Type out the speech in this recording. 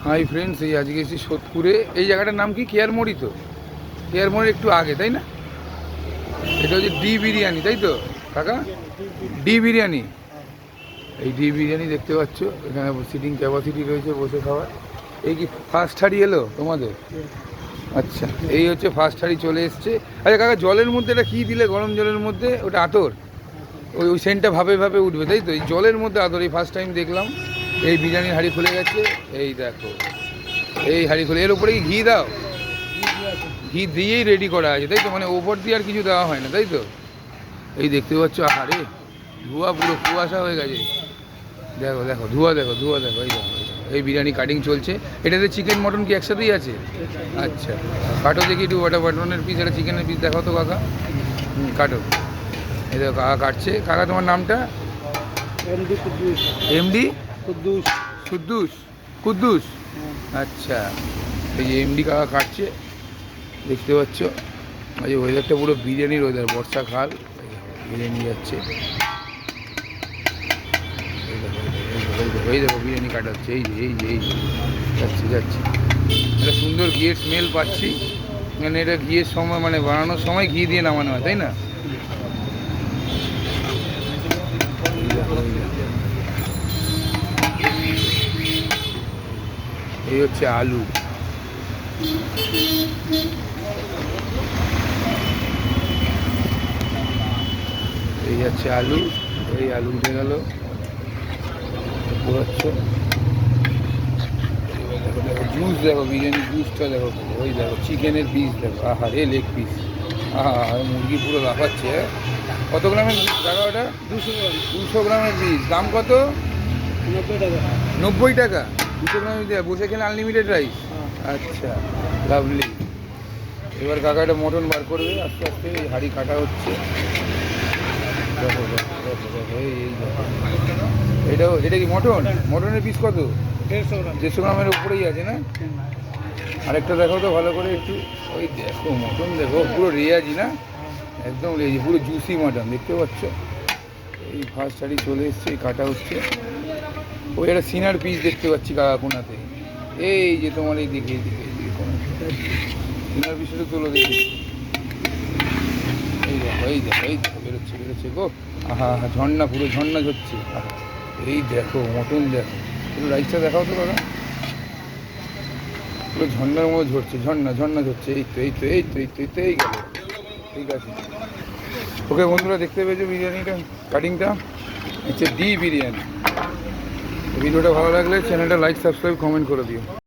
Hi friends, এই আজকে এসেছি সোদপুরে। এই জায়গাটার নাম কি? কেয়ারমোড়ি তো? কেয়ারমোড়ির একটু আগে, তাই না? এটা হচ্ছে ডি বিরিয়ানি, তাই তো কাকা? ডি বিরিয়ানি। এই ডি বিরিয়ানি দেখতে পাচ্ছ, এখানে সিটিং ক্যাপাসিটি রয়েছে বসে খাওয়ার। এই কি ফার্স্ট হাঁড়ি এলো তোমাদের? আচ্ছা, এই হচ্ছে ফার্স্ট হাঁড়ি চলে এসছে। আচ্ছা কাকা, জলের মধ্যে এটা কী দিলে? গরম জলের মধ্যে ওটা আতর? ওই ওই সেন্টটা ভাবে ভাবে উঠবে, তাই তো? এই জলের মধ্যে আতর, এই ফার্স্ট টাইম দেখলাম। এই বিরিয়ানির হাঁড়ি খুলে গেছে, এই দেখো। এই হাঁড়ি খুলে, এর উপরে কি ঘি দাও? ঘি দিয়েই রেডি করা আছে, তাই তো? মানে ওপর দিয়ে আর কিছু দেওয়া হয় না, তাই তো? এই দেখতে পাচ্ছ, আরে ধোঁয়া, পুরো কুয়াশা হয়ে গেছে। দেখো দেখো, ধোঁয়া দেখো, ধোঁয়া দেখো। এই দেখো, এই বিরিয়ানি কাটিং চলছে। এটাতে চিকেন মটন কি একসাথেই আছে? আচ্ছা, কাটো দেখি একটু। ওটা মটনের পিস, এটা চিকেনের পিস দেখাও তো কাকা। কাটো। এই দেখো কাকা কাটছে। কাকা তোমার নামটা? এমডি কুদ্দুস। এমডি কুদ্দুস। কুদ্দুস? কুদ্দুস, আচ্ছা। এই যে এমডি কাকা কাটছে, দেখতে পাচ্ছ। এই ওয়েদারটা পুরো বিরিয়ানির ওয়েদার, বর্ষাকাল। বিরিয়ানি যাচ্ছে, এই দেখো বিরিয়ানি কাটাচ্ছে। এই যে এই যে এই যে যাচ্ছে যাচ্ছে। একটা সুন্দর ঘিয়ের স্মেল পাচ্ছি। মানে এটা ঘিয়ের সময়, মানে বানানোর সময় ঘি দিয়ে নামানো হয়, তাই না? এই হচ্ছে আলু। এই যাচ্ছে আলু। এই আলু উঠে গেল, দেখো। দেখো জুস, দেখো বিরিয়ানির জুসটা দেখো। ওই দেখো চিকেনের পিস দেখো, আহা রে লেগ পিস। আহা, মুরগি পুরো লাফাচ্ছে। কত গ্রামের টাকা ওটা? 200 গ্রামের পিস। দাম কত? 90 টাকা। 90 টাকা 200 গ্রামের দেওয়া? বসে খেলে আনলিমিটেড রাইস? আচ্ছা, লাভলি। এবার কাকা এটা মটন বার করবে আস্তে আস্তে। এই হাঁড়ি কাটা হচ্ছে। দেখো দেখো দেখো দেখো, এই এটাও, এটা কি মটন? মটনের পিস কত? 150 গ্রাম। 150 গ্রামের উপরেই আছে না? আরেকটা দেখো তো ভালো করে একটু। ওই দেখো মটন, দেখো পুরো রেয়াজি না? একদম রেয়াজি, পুরো জুসি মটন, দেখতে পাচ্ছ। এই ফার্স্ট শাড়ি চলে এসছে, এই কাটা হচ্ছে। ওই একটা সিনার পিস দেখতে পাচ্ছি কাকা কোনাতে। এই যে তোমার এই দিকে, এই দিকে, এই দিকে সিনার পিসটা তোলো দেখি। এই দেখো, এই দেখো, এই দেখো, বেরোচ্ছে বেরোচ্ছে গো। আহা হা, ঝর্ণা, পুরো ঝর্ণা ঝরছে। আহা, এই দেখো মটন, দেখো পুরো রাইসটা দেখাও তো দাদা। পুরো ঝর্ণার মতো ঝরছে, ঝর্ণা ঝর্ণা ঝরছে। এই তো এই তো এই তো এই তো এই তো এই গেল। ঠিক আছে, ওকে বন্ধুরা, দেখতে পেয়েছো বিরিয়ানিটা কাটিংটা? হচ্ছে ডি বিরিয়ানি। ভিডিওটা ভালো লাগলে চ্যানেলটা লাইক, সাবস্ক্রাইব, কমেন্ট করে দিও।